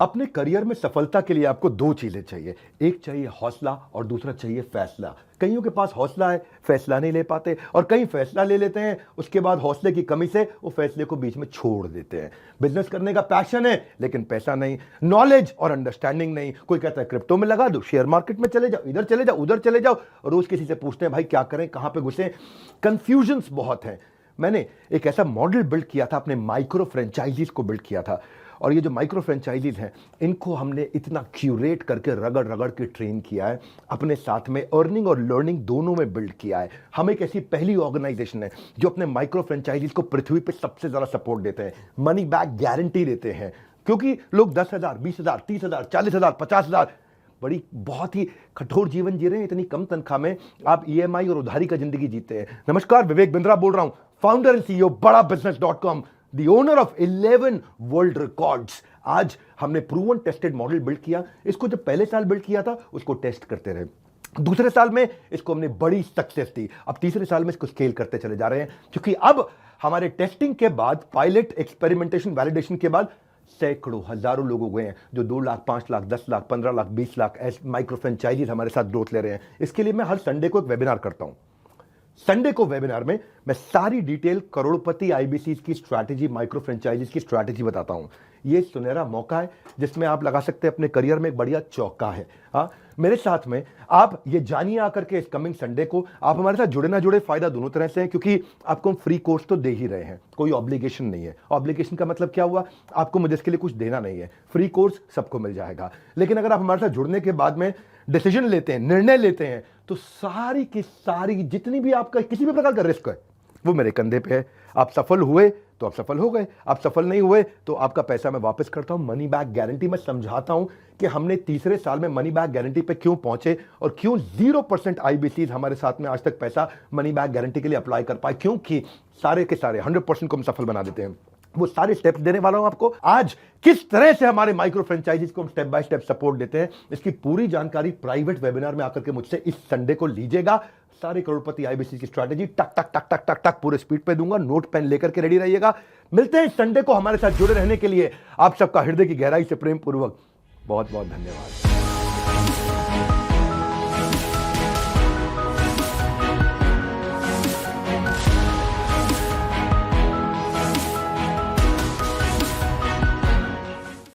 अपने करियर में सफलता के लिए आपको दो चीजें चाहिए। एक चाहिए हौसला और दूसरा चाहिए फैसला। कईयों के पास हौसला है, फैसला नहीं ले पाते, और कई फैसला ले लेते हैं, उसके बाद हौसले की कमी से वो फैसले को बीच में छोड़ देते हैं। बिजनेस करने का पैशन है लेकिन पैसा नहीं, नॉलेज और अंडरस्टैंडिंग नहीं। कोई कहता है क्रिप्टो में लगा दो, शेयर मार्केट में चले जाओ, इधर चले जाओ, उधर चले जाओ, रोज किसी से पूछते हैं भाई क्या करें, कहां पे घुसे। कंफ्यूजन्स बहुत हैं। मैंने एक ऐसा मॉडल बिल्ड किया था, अपने माइक्रो फ्रेंचाइजीज को बिल्ड किया था, और ये जो माइक्रो फ्रेंचाइजीज हैं इनको हमने इतना क्यूरेट करके रगड़ रगड़ के ट्रेन किया है, अपने साथ में अर्निंग और लर्निंग दोनों में बिल्ड किया है। हम एक ऐसी पहली ऑर्गेनाइजेशन है जो अपने माइक्रो फ्रेंचाइजीज को पृथ्वी पे सबसे ज्यादा सपोर्ट देते हैं, मनी बैक गारंटी देते हैं। क्योंकि लोग 10,000, 20,000, 30,000, 40,000, 50,000 बड़ी बहुत ही कठोर जीवन जी रहे हैं। इतनी कम तनख्वाह में आप ईएमआई और उधारी का जिंदगी जीते हैं। नमस्कार, विवेक बिंद्रा बोल रहा हूं, founder and CEO Bada business dot com, the owner of 11 world records. आज हमने प्रूवन टेस्टेड मॉडल बिल्ड किया। इसको जब पहले साल बिल्ड किया था उसको टेस्ट करते रहे, दूसरे साल में इसको हमने बड़ी सक्सेस दी, अब तीसरे साल में इसको स्केल करते चले जा रहे हैं। क्योंकि अब हमारे टेस्टिंग के बाद, पायलट, एक्सपेरिमेंटेशन, वैलिडेशन के बाद सैकड़ों, हजारों लोग हो गए हैं जो 2 लाख, 5 लाख, 10 लाख, 15 लाख, 20 लाख ऐसे माइक्रो फ्रेंचाइजीज हमारे साथ ग्रोथ ले रहे हैं। इसके लिए मैं हर संडे को एक वेबिनार करता हूं। संडे को वेबिनार में मैं सारी डिटेल करोड़पति आईबीसी की स्ट्रैटेजी, माइक्रो फ्रेंचाइजीज की स्ट्रैटेजी बताता हूं। ये सुनहरा मौका है जिसमें आप लगा सकते हैं अपने करियर में एक बढ़िया चौका है। हाँ, मेरे साथ में आप ये जानिए आकर के इस कमिंग संडे को। आप हमारे साथ जुड़े ना जुड़े, फायदा दोनों तरह से है, क्योंकि आपको हम फ्री कोर्स तो दे ही रहे हैं, कोई ऑब्लिगेशन नहीं है। ऑब्लिगेशन का मतलब क्या हुआ, आपको मुझे इसके लिए कुछ देना नहीं है, फ्री कोर्स सबको मिल जाएगा। लेकिन अगर आप हमारे साथ जुड़ने के बाद में डिसीजन लेते हैं, निर्णय लेते हैं, तो सारी की सारी जितनी भी आपका किसी भी प्रकार का रिस्क है वो मेरे कंधे पे है। आप सफल हुए तो आप सफल हो गए, आप सफल नहीं हुए तो आपका पैसा मैं वापस करता हूं, मनी बैक गारंटी। मैं समझाता हूं कि हमने तीसरे साल में मनी बैक गारंटी पे क्यों पहुंचे और क्यों 0% आईबीसीज हमारे साथ में आज तक पैसा मनी बैक गारंटी के लिए अप्लाई कर पाए, क्योंकि सारे के सारे 100% को हम सफल बना देते हैं। वो सारे स्टेप्स देने वाला हूं आपको आज। किस तरह से हमारे माइक्रो फ्रेंचाइजीज को हम स्टेप बाय स्टेप सपोर्ट देते हैं, इसकी पूरी जानकारी प्राइवेट वेबिनार में आकर के मुझसे इस संडे को लीजिएगा। सारे करोड़पति आईबीसी की स्ट्रैटेजी टक टक टक टक टक टक पूरे स्पीड पे दूंगा, नोट पेन लेकर के रेडी रहिएगा। मिलते हैं संडे को। हमारे साथ जुड़े रहने के लिए आप सबका हृदय की गहराई से प्रेम पूर्वक बहुत बहुत धन्यवाद।